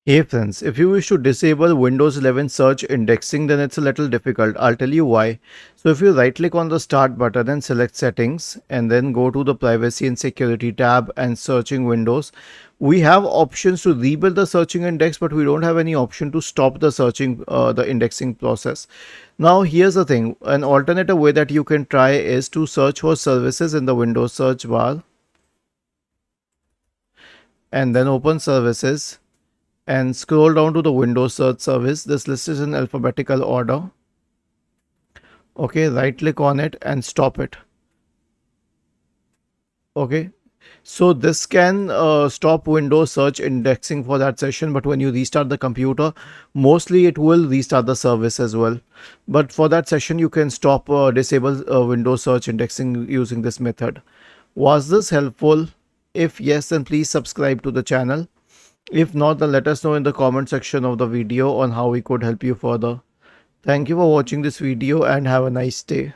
Hey friends, if you wish to disable Windows 11 search indexing, then it's a little difficult. I'll tell you why. So if you right click on the start button and select settings and then go to the privacy and security tab and searching windows, we have options to rebuild the searching index, but we don't have any option to stop the the indexing process. Now here's the thing, an alternative way that you can try is to search for services in the Windows search bar and then open services and scroll down to the Windows search service. This list is in alphabetical order. Okay, right click on it and stop it. Okay, so this can stop Windows search indexing for that session, but when you restart the computer, mostly it will restart the service as well. But for that session, you can stop disable Windows search indexing using this method. Was this helpful? If yes, then please subscribe to the channel. If not, then let us know in the comment section of the video on how we could help you further. Thank you for watching this video and have a nice day.